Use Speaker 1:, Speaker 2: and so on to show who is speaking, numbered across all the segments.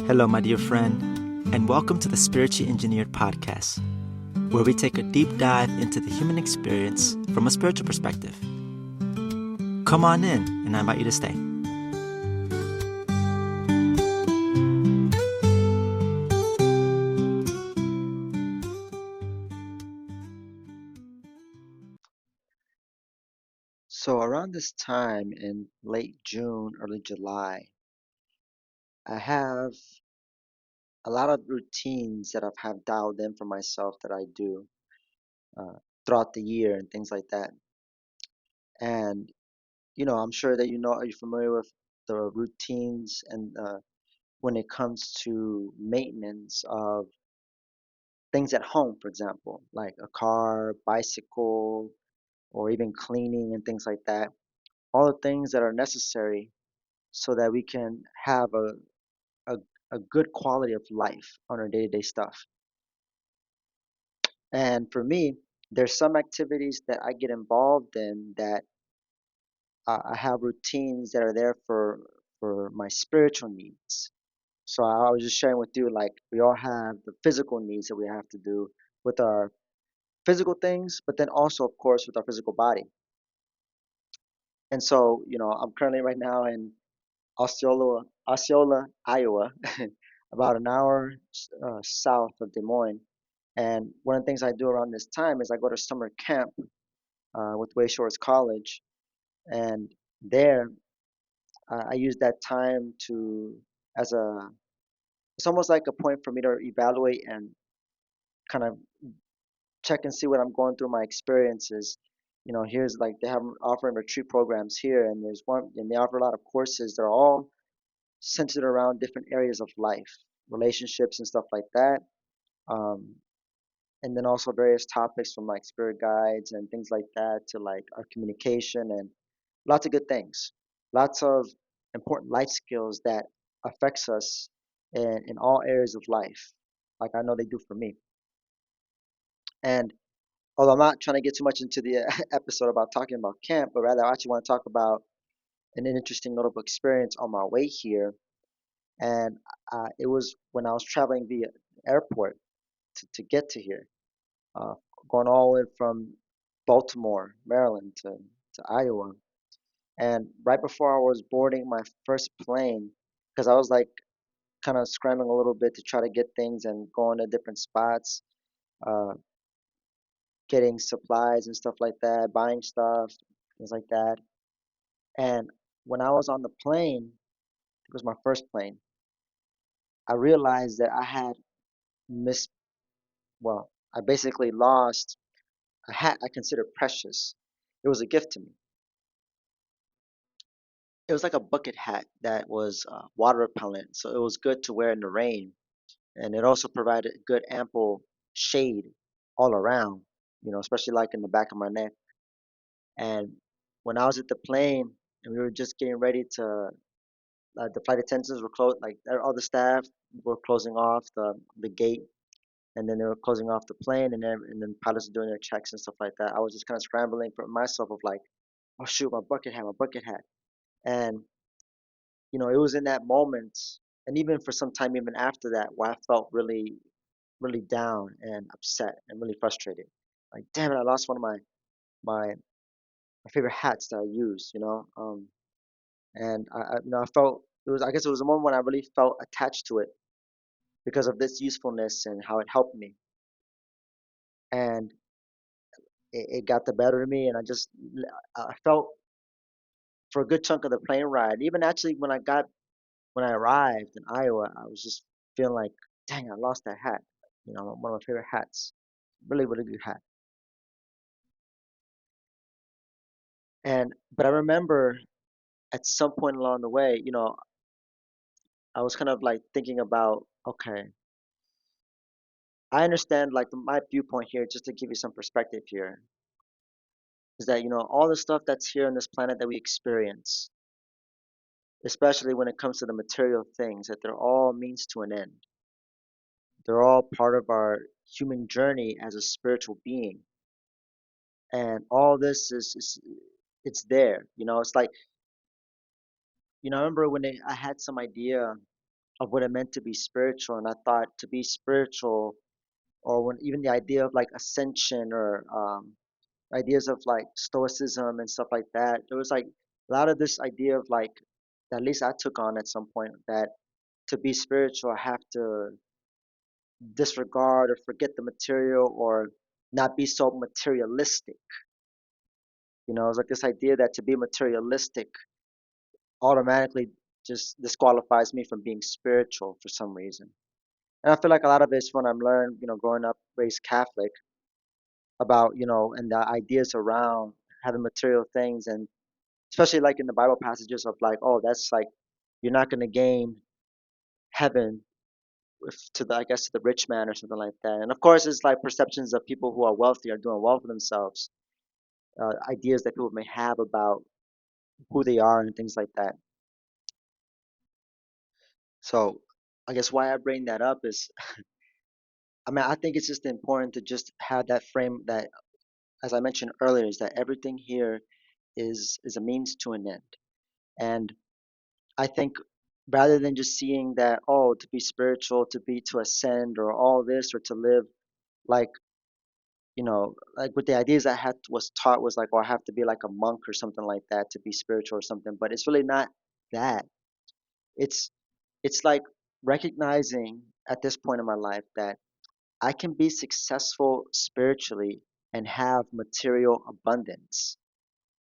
Speaker 1: Hello, my dear friend, and welcome to the Spiritually Engineered Podcast, where we take a deep dive into the human experience from a spiritual perspective. Come on in, and I invite you to stay. So, around this time in late June, early July, I have a lot of routines that I've have dialed in for myself that I do uh, throughout the year and things like that. And I'm sure that are you familiar with the routines and when it comes to maintenance of things at home, for example, like a car, bicycle, or even cleaning and things like that. All the things that are necessary so that we can have a, a good quality of life on our day-to-day stuff. And for me, there's some activities that I get involved in that I have routines that are there for my spiritual needs. So I was just sharing with you, like we all have the physical needs that we have to do with our physical things, but then also, of course, with our physical body. And so, I'm currently right now in Osceola, Iowa, about an hour south of Des Moines. And one of the things I do around this time is I go to summer camp with Wayshowers College, and there I use that time to as a it's almost like a point for me to evaluate and kind of check and see what I'm going through my experiences. Here's like they have offering retreat programs here, and there's one, and they offer a lot of courses. They're all centered around different areas of life, relationships and stuff like that. Um, and then also various topics from like spirit guides and things like that to like our communication and lots of good things, lots of important life skills that affects us in all areas of life, like I know they do for me. And although I'm not trying to get too much into the episode about talking about camp, but rather I actually want to talk about an interesting notable experience on my way here. And it was when I was traveling via airport to get to here, uh, going all the way from Baltimore, Maryland to Iowa. And right before I was boarding my first plane, because I was like kind of scrambling a little bit to try to get things and going to different spots, uh, getting supplies and stuff like that, buying stuff, things like that. And when I was on the plane, it was my first plane, I realized that I had missed, well, I basically lost a hat I considered precious. It was a gift to me. It was like a bucket hat that was water repellent, so it was good to wear in the rain, and it also provided good ample shade all around, especially like in the back of my neck. And when I was at the plane and we were just getting ready to, the flight attendants were close, like all the staff were closing off the gate, and then they were closing off the plane, and then pilots were doing their checks and stuff like that. I was just kind of scrambling for myself of like, oh shoot, my bucket hat, and it was in that moment, and even for some time, even after that, where I felt really, really down and upset and really frustrated. Like, damn it, I lost one of my my favorite hats that I use, and I felt it was, I guess it was a moment when I really felt attached to it because of this usefulness and how it helped me, and it got the better of me, and I felt for a good chunk of the plane ride, even actually when I arrived in Iowa, I was just feeling like, dang, I lost that hat. One of my favorite hats. Really, really good hat. And but I remember at some point along the way, I was kind of like thinking about, okay, I understand like my viewpoint here, just to give you some perspective here, is that all the stuff that's here on this planet that we experience, especially when it comes to the material things, that they're all means to an end. They're all part of our human journey as a spiritual being. And all this is it's there. It's like, I remember when I had some idea of what it meant to be spiritual. And I thought to be spiritual, or when even the idea of like ascension or ideas of like stoicism and stuff like that, there was like a lot of this idea of like, at least I took on at some point, that to be spiritual, I have to disregard or forget the material or not be so materialistic. It's like this idea that to be materialistic automatically just disqualifies me from being spiritual for some reason. And I feel like a lot of it's when I'm learned, growing up raised Catholic about, and the ideas around having material things, and especially like in the Bible passages of like, oh, that's like you're not going to gain heaven if to the I guess to the rich man or something like that. And of course, it's like perceptions of people who are wealthy are doing well for themselves, ideas that people may have about who they are and things like that. So I guess why I bring that up is, I mean, I think it's just important to just have that frame that, as I mentioned earlier, is that everything here is a means to an end. And I think rather than just seeing that, oh, to be spiritual, to ascend or all this, or to live like, like with the ideas I had was taught was like, oh, I have to be like a monk or something like that to be spiritual or something. But it's really not that. It's it's like recognizing at this point in my life that I can be successful spiritually and have material abundance,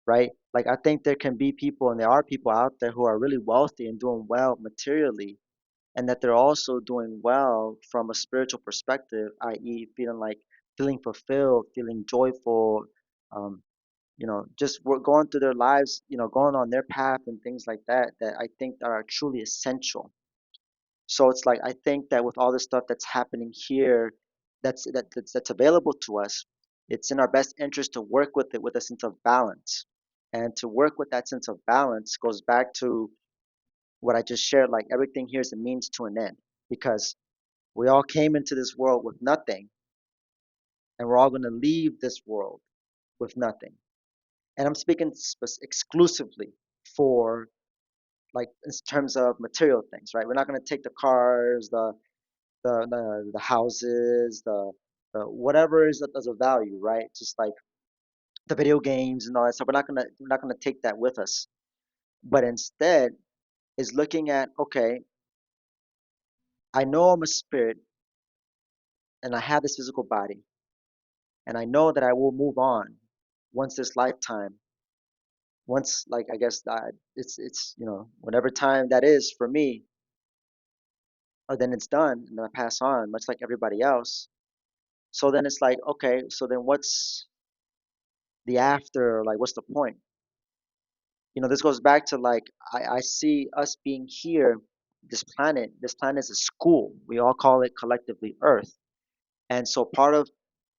Speaker 1: right? Like I think there can be people, and there are people out there who are really wealthy and doing well materially, and that they're also doing well from a spiritual perspective, i.e., feeling fulfilled, feeling joyful, um, just going through their lives, going on their path and things like that, that I think are truly essential. So it's like I think that with all the stuff that's happening here, that's available to us, it's in our best interest to work with it with a sense of balance. And to work with that sense of balance goes back to what I just shared. Like everything here is a means to an end, because we all came into this world with nothing, and we're all going to leave this world with nothing. And I'm speaking exclusively for like in terms of material things, right? We're not going to take the cars, the houses, the whatever is as a value, right? Just like the video games and all that stuff. We're not gonna take that with us. But instead is looking at, okay, I know I'm a spirit and I have this physical body, and I know that I will move on once this lifetime, once like I guess that it's whatever time that is for me, or then it's done and then I pass on, much like everybody else. So then it's like, okay, so then what's the after? Like, what's the point? This goes back to like I see us being here, this planet is a school. We all call it collectively Earth. And so part of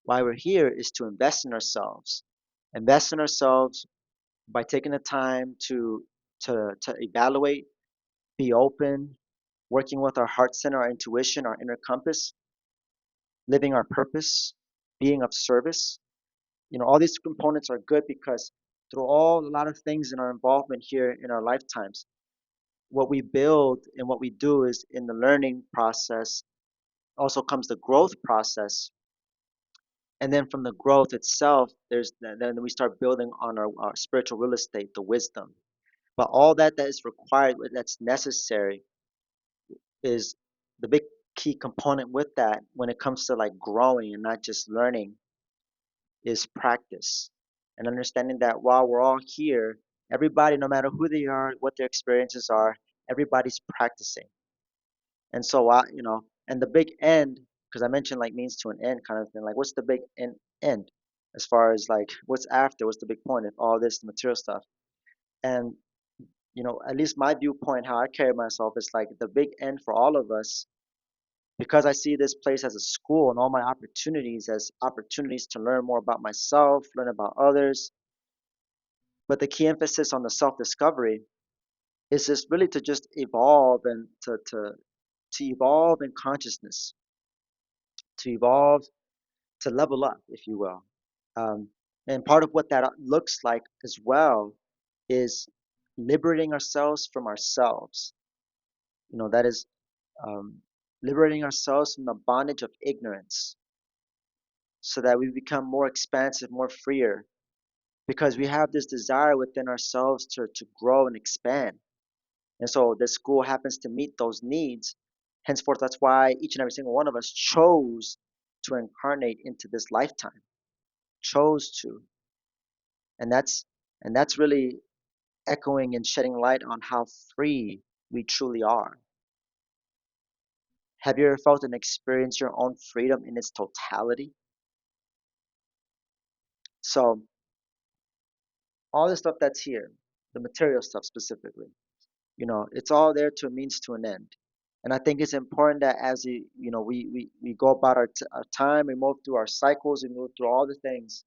Speaker 1: why we're here is to invest in ourselves by taking the time to evaluate, be open, working with our heart center, our intuition, our inner compass, living our purpose, being of service. All these components are good because through a lot of things in our involvement here in our lifetimes, what we build and what we do is in the learning process also comes the growth process. And then from the growth itself, then we start building on our spiritual real estate, the wisdom. But all that is required, that's necessary, is the big key component with that when it comes to like growing and not just learning, is practice. And understanding that while we're all here, everybody, no matter who they are, what their experiences are, everybody's practicing. And so and the big end, because I mentioned like means to an end kind of thing. Like, what's the big end as far as like what's after? What's the big point of all this material stuff? And at least my viewpoint, how I carry myself, is like the big end for all of us, because I see this place as a school and all my opportunities as opportunities to learn more about myself, learn about others. But the key emphasis on the self-discovery is just really to just evolve and to evolve in consciousness, to evolve, to level up, if you will. Um, and part of what that looks like as well is liberating ourselves from ourselves. That is um, liberating ourselves from the bondage of ignorance so that we become more expansive, more freer, because we have this desire within ourselves to grow and expand. And so this school happens to meet those needs. Henceforth, that's why each and every single one of us chose to incarnate into this lifetime, chose to. And that's really echoing and shedding light on how free we truly are. Have you ever felt and experienced your own freedom in its totality? So all the stuff that's here, the material stuff specifically, it's all there to a means to an end. And I think it's important that as we go about our time, we move through our cycles, we move through all the things,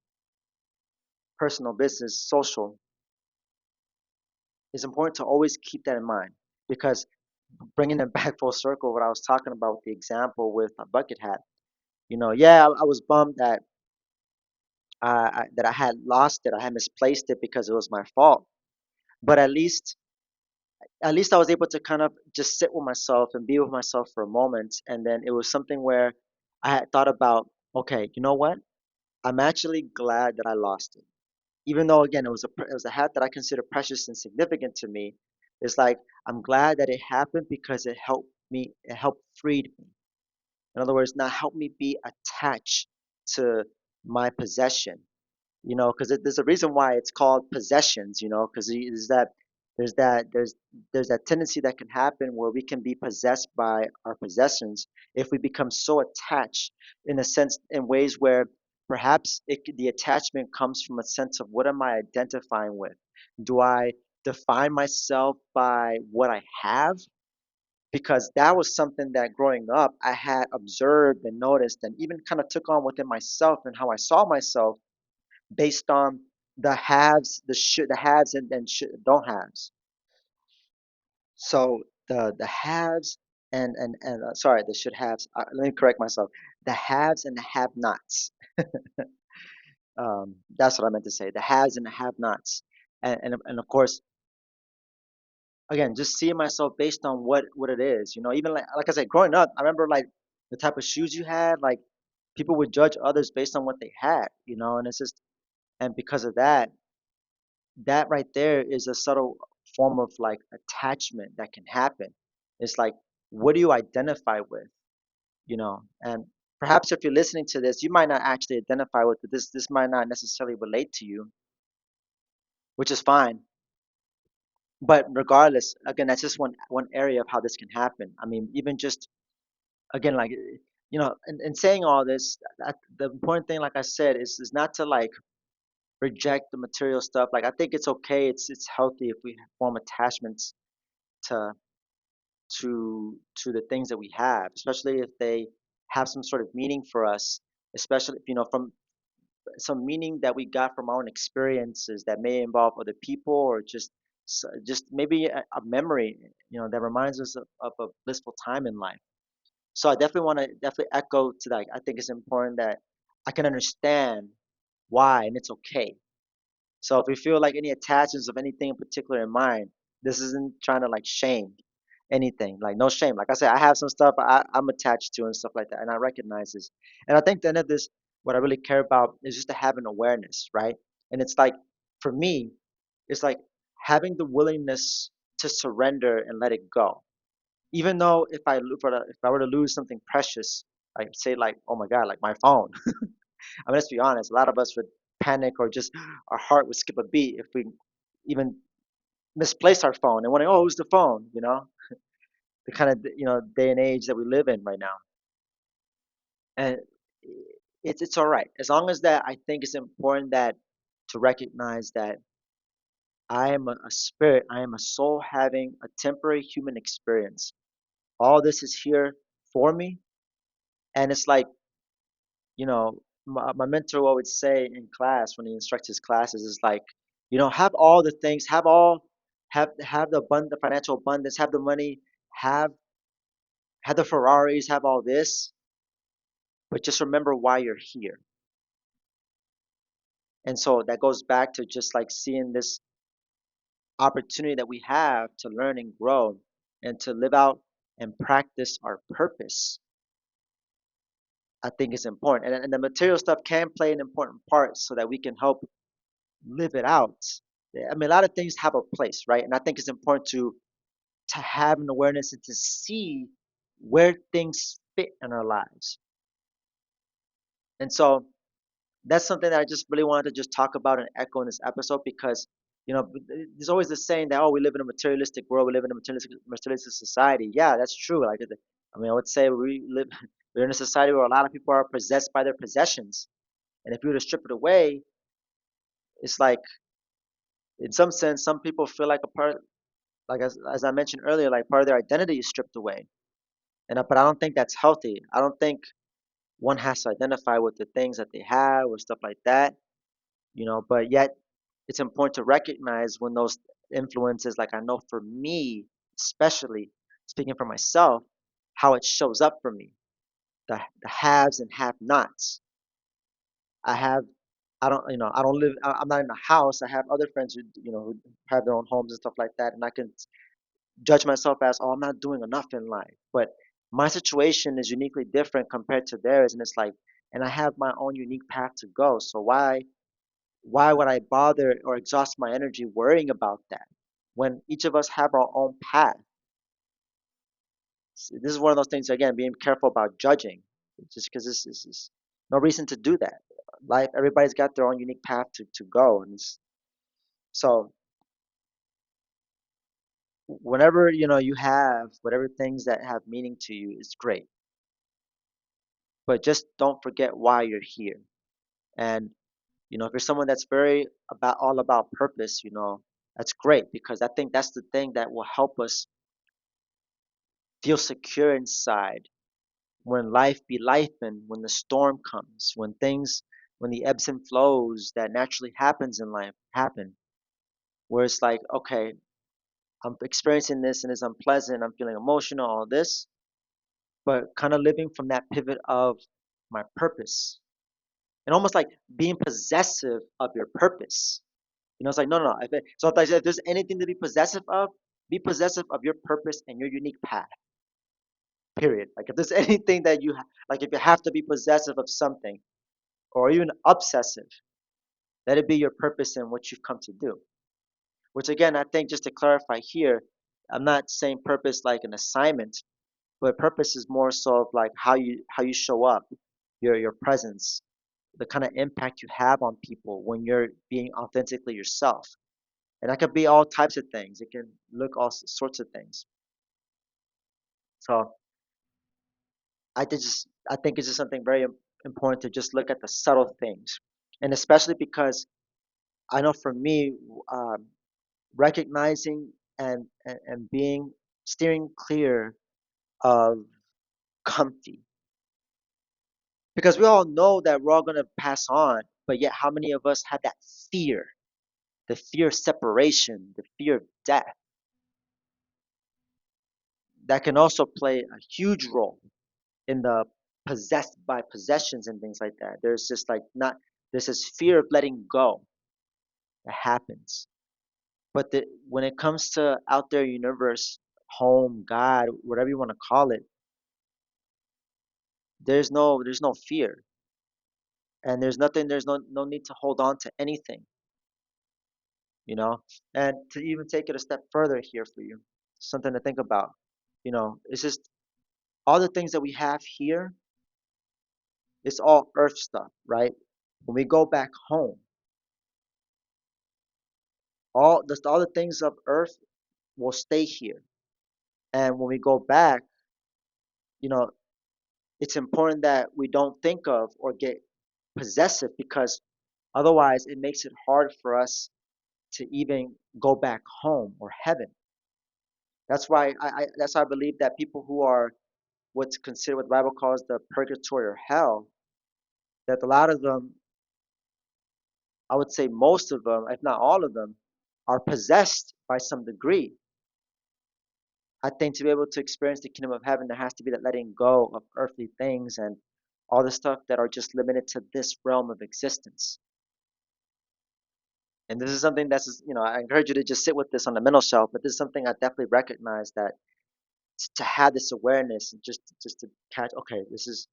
Speaker 1: personal, business, social, it's important to always keep that in mind. Because bringing it back full circle, what I was talking about with the example with a bucket hat, yeah, I was bummed that I had lost it, I had misplaced it because it was my fault. But at least I was able to kind of just sit with myself and be with myself for a moment. And then it was something where I had thought about, okay, you know what? I'm actually glad that I lost it. Even though, again, it was a hat that I consider precious and significant to me. It's like, I'm glad that it happened because it helped freed me. In other words, not help me be attached to my possession, because there's a reason why it's called possessions, because there's that tendency that can happen where we can be possessed by our possessions if we become so attached, in a sense, in ways where perhaps the attachment comes from a sense of, what am I identifying with? Do I define myself by what I have? Because that was something that growing up I had observed and noticed and even kind of took on within myself, and how I saw myself based on the haves, the haves and don't haves. So the haves and sorry, the should haves. Let me correct myself. The haves and the have-nots. That's what I meant to say. The haves and the have-nots. And of course, again, just seeing myself based on what it is. Even like I said, growing up, I remember like the type of shoes you had. Like people would judge others based on what they had. And it's just, and because of that, that right there is a subtle form of like attachment that can happen. It's like, what do you identify with? And perhaps if you're listening to this, you might not actually identify with it. This might not necessarily relate to you, which is fine. But regardless, again, that's just one area of how this can happen. I mean, even just, again, like, in saying all this, the important thing, like I said, is not to like reject the material stuff. Like, I think it's okay. It's healthy if we form attachments to to the things that we have, especially if they have some sort of meaning for us, especially from some meaning that we got from our own experiences that may involve other people, or just maybe a memory, that reminds us of a blissful time in life. So I definitely want to definitely echo to that. I think it's important that I can understand why, and it's okay. So if we feel like any attachments of anything in particular in mind, this isn't trying to like shame anything. Like, no shame. Like I said, I have some stuff I'm attached to and stuff like that, and I recognize this. And I think the end of this, what I really care about is just to have an awareness, right? And it's like, for me, it's like having the willingness to surrender and let it go. Even though if I were to lose something precious, like say like, oh my God, like my phone. I mean, let's be honest, a lot of us would panic, or just our heart would skip a beat if we even misplace our phone and wondering, oh, who's the phone? The kind of day and age that we live in right now. And it's all right, as long as that. I think it's important that to recognize that I am a spirit, I am a soul having a temporary human experience. All this is here for me. And it's like, my mentor always say in class when he instructs his classes is like, have all the things, have the financial abundance, have the money, have have the Ferraris, have all this, but just remember why you're here. And so that goes back to just like seeing this opportunity that we have to learn and grow and to live out and practice our purpose, I think is important. And the material stuff can play an important part so that we can help live it out. Yeah, I mean, a lot of things have a place, right? And I think it's important to have an awareness and to see where things fit in our lives. And so that's something that I just really wanted to just talk about and echo in this episode because, there's always the saying that, oh, we live in a materialistic world, we live in a materialistic society. Yeah, that's true. I mean, I would say we're in a society where a lot of people are possessed by their possessions. And if you were to strip it away, it's like, in some sense, some people feel like a part, like as I mentioned earlier, like part of their identity is stripped away. But I don't think that's healthy. I don't think one has to identify with the things that they have or stuff like that, but yet it's important to recognize when those influences, like I know for me, especially speaking for myself, how it shows up for me, the haves and have nots. I have, I don't live, I'm not in a house. I have other friends who have their own homes and stuff like that. And I can judge myself as, oh, I'm not doing enough in life. But my situation is uniquely different compared to theirs. And it's like, and I have my own unique path to go. So why would I bother or exhaust my energy worrying about that when each of us have our own path? This is one of those things, again, being careful about judging, just because this is no reason to do that. Life, everybody's got their own unique path to go. So whenever, you have whatever things that have meaning to you is great, but just don't forget why you're here. And, if you're someone that's very all about purpose, that's great because I think that's the thing that will help us feel secure inside when life be life and when the storm comes, when the ebbs and flows that naturally happens in life happen, where it's like, okay, I'm experiencing this and it's unpleasant, I'm feeling emotional, all this, but kind of living from that pivot of my purpose and almost like being possessive of your purpose. It's like, no, no, no. So if there's anything to be possessive of, be possessive of your purpose and your unique path. Period. Like if there's anything that like if you have to be possessive of something or even obsessive, let it be your purpose and what you've come to do. Which again, I think just to clarify here, I'm not saying purpose like an assignment, but purpose is more so of like how you show up, your presence, the kind of impact you have on people when you're being authentically yourself. And that could be all types of things. It can look all sorts of things. So I think it's just something very important to just look at the subtle things, and especially because I know for me, um, recognizing and being steering clear of comfy, because we all know that we're all gonna pass on, but yet how many of us have that fear, the fear of separation, the fear of death, that can also play a huge role in the possessed by possessions and things like that. There's just like not there's this fear of letting go that happens. But when it comes to out there universe, home, God, whatever you want to call it, there's no fear. And there's no need to hold on to anything, you know? And to even take it a step further here for you, something to think about. It's just all the things that we have here, it's all earth stuff, right? When we go back home, all the things of earth will stay here. And when we go back, you know, it's important that we don't think of or get possessive because otherwise it makes it hard for us to even go back home or heaven. That's why I believe that people who are what's considered what the Bible calls the purgatory or hell, that a lot of them, I would say most of them, if not all of them, are possessed by some degree. I think to be able to experience the kingdom of heaven, there has to be that letting go of earthly things and all the stuff that are just limited to this realm of existence. And this is something I encourage you to just sit with this on the mental shelf, but this is something I definitely recognize that to have this awareness and just to catch, okay, this is,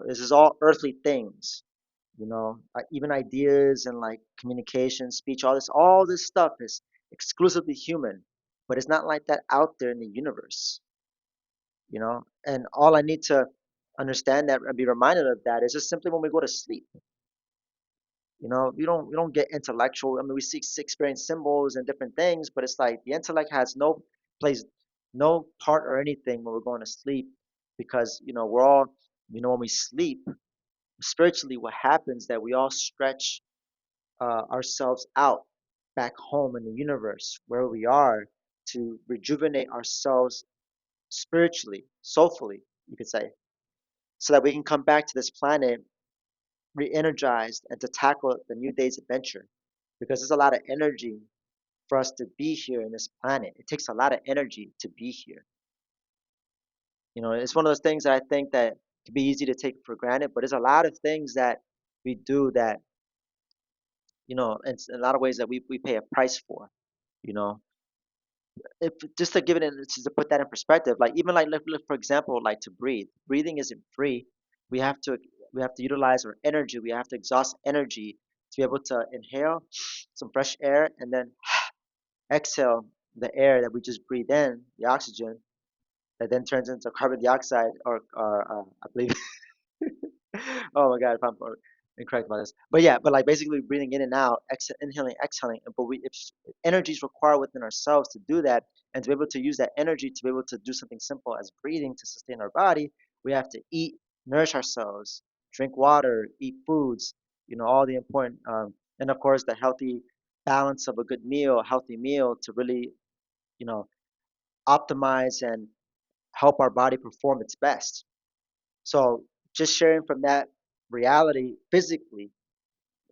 Speaker 1: this is all earthly things, even ideas and like communication, speech, all this stuff is exclusively human, but it's not like that out there in the universe, and all I need to understand that and be reminded of that is just simply when we go to sleep. We don't get intellectual. I mean, experience symbols and different things, but it's like the intellect has no plays no part or anything when we're going to sleep, because we're all, when we sleep spiritually, what happens that we all stretch ourselves out back home in the universe where we are, to rejuvenate ourselves spiritually, soulfully, you could say, so that we can come back to this planet re-energized and to tackle the new day's adventure. Because there's a lot of energy for us to be here in this planet. It takes a lot of energy to be here. It's one of those things that I think that could be easy to take for granted, but there's a lot of things that we do that, in a lot of ways that we pay a price for. You know, if just to give it in, just to put that in perspective, like even like for example, like to breathe. Breathing isn't free. We have to we have to utilize our energy. We have to exhaust energy to be able to inhale some fresh air and then exhale the air that we just breathe in, the oxygen, that then turns into carbon dioxide, or I believe. Oh my God, if I'm incorrect about this, but yeah, but like basically breathing in and out, inhaling, exhaling, but if energy is required within ourselves to do that, and to be able to use that energy to be able to do something simple as breathing to sustain our body, we have to eat, nourish ourselves, drink water, eat foods, all the important, and of course the healthy balance of a good meal, a healthy meal to really, you know, optimize and help our body perform its best. So just sharing from that reality physically,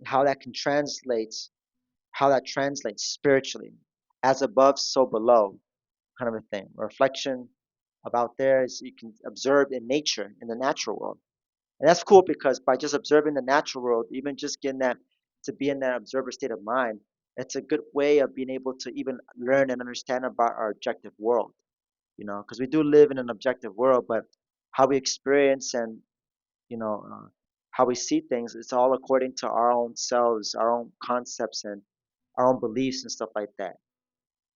Speaker 1: how that can translate, how that translates spiritually, as above, so below, kind of a thing. Reflection about there is you can observe in nature, in the natural world. And that's cool because by just observing the natural world, even just getting that to be in that observer state of mind, it's a good way of being able to even learn and understand about our objective world, because we do live in an objective world, but how we experience and you know uh, how we see things, it's all according to our own selves, our own concepts, and our own beliefs and stuff like that.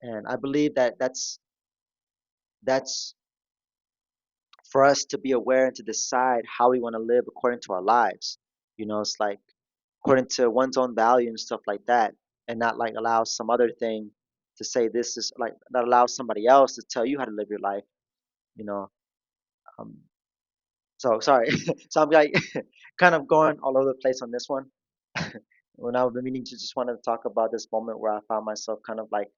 Speaker 1: And I believe that that's for us to be aware and to decide how we want to live according to our lives. It's like according to one's own value and stuff like that, and not like allow some other thing to say this is like that allows somebody else to tell you how to live your life. you know um, so sorry. So I'm like kind of going all over the place on this one. When I've been meaning to just want to talk about this moment where I found myself kind of like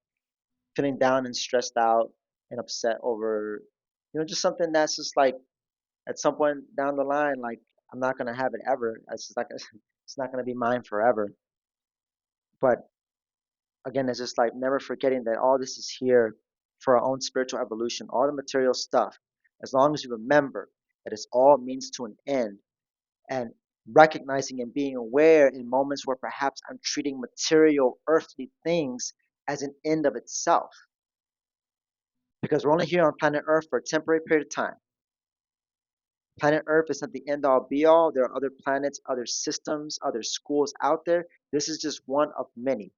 Speaker 1: feeling down and stressed out and upset over, just something that's just like at some point down the line, like I'm not gonna have it ever. It's just like it's not gonna be mine forever. But again, it's just like never forgetting that all this is here for our own spiritual evolution, all the material stuff. As long as you remember that it's all means to an end, and recognizing and being aware in moments where perhaps I'm treating material, earthly things as an end of itself. Because we're only here on planet Earth for a temporary period of time. Planet Earth is not the end all be all. There are other planets, other systems, other schools out there. This is just one of many.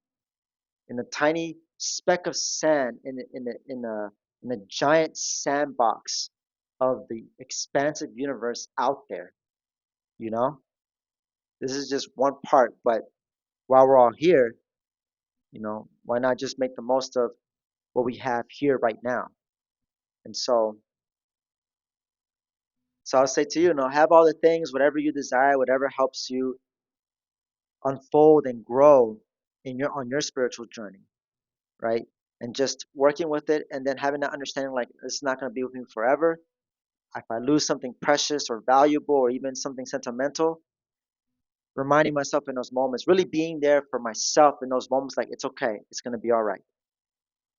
Speaker 1: In a tiny speck of sand in a giant sandbox of the expansive universe out there, you know? This is just one part, but while we're all here, why not just make the most of what we have here right now? And so I'll say to you, have all the things, whatever you desire, whatever helps you unfold and grow on your spiritual journey, right? And just working with it, and then having that understanding like it's not going to be with me forever. If I lose something precious or valuable or even something sentimental, reminding myself in those moments, really being there for myself in those moments, like it's okay, it's going to be all right.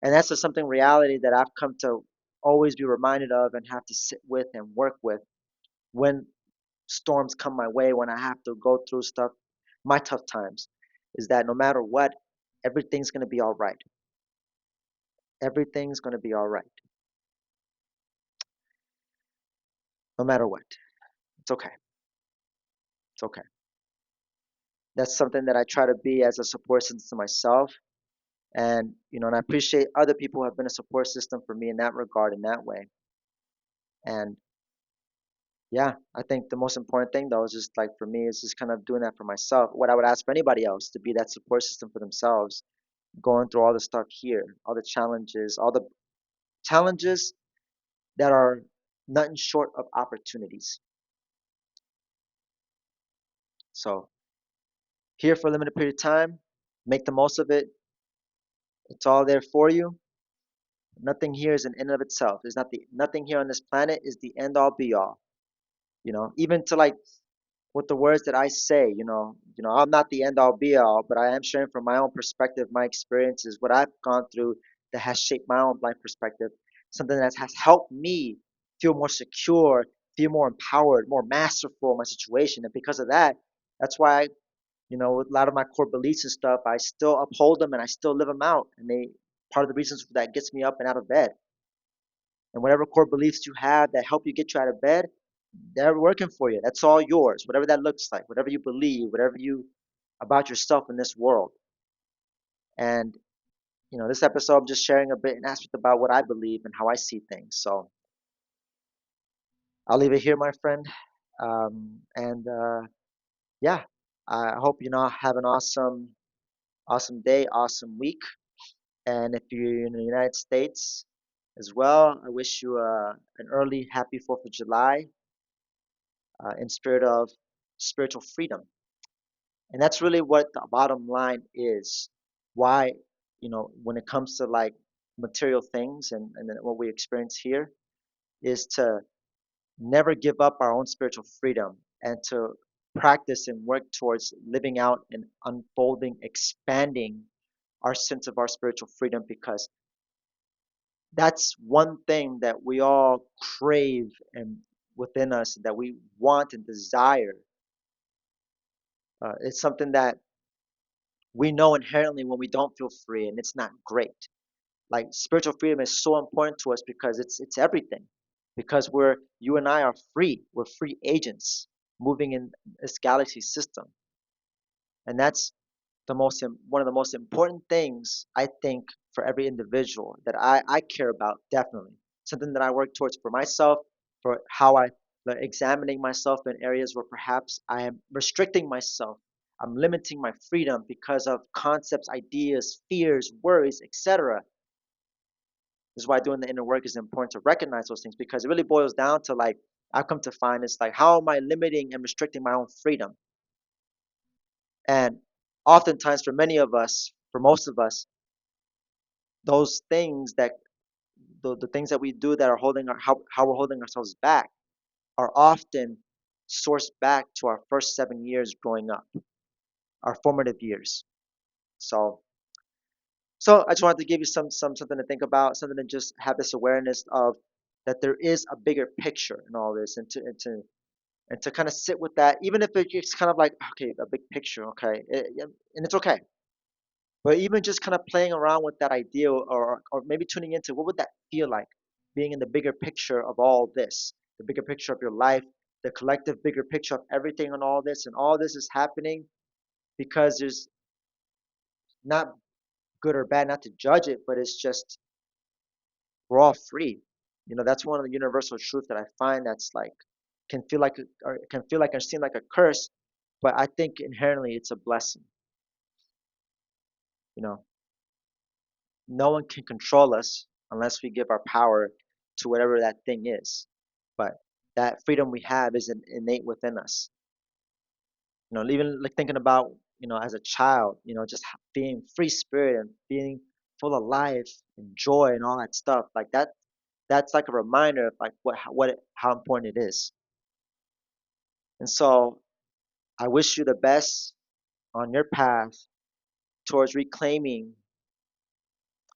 Speaker 1: And that's just something reality that I've come to always be reminded of and have to sit with and work with when storms come my way, when I have to go through stuff, my tough times, is that no matter what, everything's going to be all right. Everything's going to be all right. no matter what. It's okay. It's okay. That's something that I try to be as a support system to myself. And I appreciate other people who have been a support system for me in that regard, in that way. And yeah, I think the most important thing though is just like for me is just kind of doing that for myself. What I would ask for anybody else to be that support system for themselves, going through all the stuff here, all the challenges that are nothing short of opportunities. So here for a limited period of time, make the most of it. It's all there for you. Nothing here is an end of itself. There's not the nothing here on this planet is the end all be all. Even to like with the words that I say, I'm not the end all be all, but I am sharing from my own perspective, my experiences, what I've gone through that has shaped my own life perspective, something that has helped me feel more secure, feel more empowered, more masterful in my situation. And because of that, that's why with a lot of my core beliefs and stuff, I still uphold them and I still live them out. And they part of the reasons that gets me up and out of bed. And whatever core beliefs you have that help you get you out of bed, they're working for you. That's all yours. Whatever that looks like, whatever you believe, whatever you about yourself in this world. And this episode I'm just sharing a bit an aspect about what I believe and how I see things. So I'll leave it here, my friend. And yeah, I hope have an awesome day, awesome week. And if you're in the United States as well, I wish you an early happy 4th of July in spirit of spiritual freedom. And that's really what the bottom line is. Why, when it comes to like material things and then what we experience here, is to never give up our own spiritual freedom and to practice and work towards living out and unfolding, expanding our sense of our spiritual freedom because that's one thing that we all crave and within us that we want and desire. It's something that we know inherently when we don't feel free, and it's not great. Like spiritual freedom is so important to us because it's everything. Because you and I are free. We're free agents moving in this galaxy system, and that's one of the most important things I think for every individual that I care about definitely. Something that I work towards for myself, for how I like, examining myself in areas where perhaps I am restricting myself. I'm limiting my freedom because of concepts, ideas, fears, worries, etc. This is why doing the inner work is important to recognize those things because it really boils down to like I've come to find it's like how am I limiting and restricting my own freedom? And oftentimes for many of us, for most of us, those things that the things that we do that are holding how we're holding ourselves back are often sourced back to our first 7 years growing up, our formative years. So so I just wanted to give you something to think about, something to just have this awareness of that there is a bigger picture in all this and to kind of sit with that, even if it's kind of like okay, a big picture, okay, and it's okay. But even just kind of playing around with that idea or maybe tuning into what would that feel like being in the bigger picture of all this, the bigger picture of your life, the collective bigger picture of everything on all this, and all this is happening because there's not good or bad, not to judge it, but it's just we're all free. That's one of the universal truths that I find that's like can feel like or can feel like or seem like a curse, but I think inherently it's a blessing. You know, no one can control us unless we give our power to whatever that thing is. But that freedom we have is innate within us. Even like thinking about, as a child, just being free spirit and being full of life and joy and all that stuff. Like that, that's like a reminder of like how important it is. And so I wish you the best on your path towards reclaiming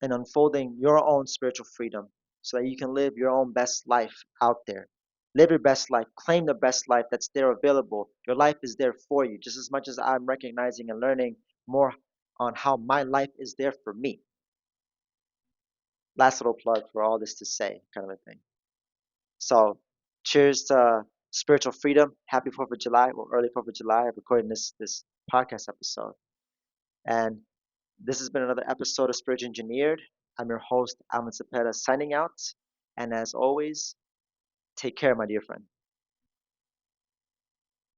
Speaker 1: and unfolding your own spiritual freedom so that you can live your own best life out there. Live your best life. Claim the best life that's there available. Your life is there for you, just as much as I'm recognizing and learning more on how my life is there for me. Last little plug for all this to say, kind of a thing. So Cheers to spiritual freedom. Happy 4th of July or early 4th of July. I'm recording this podcast episode. And this has been another episode of Spiritual Engineered. I'm your host, Alvin Cepeda, signing out. And as always, take care, my dear friend.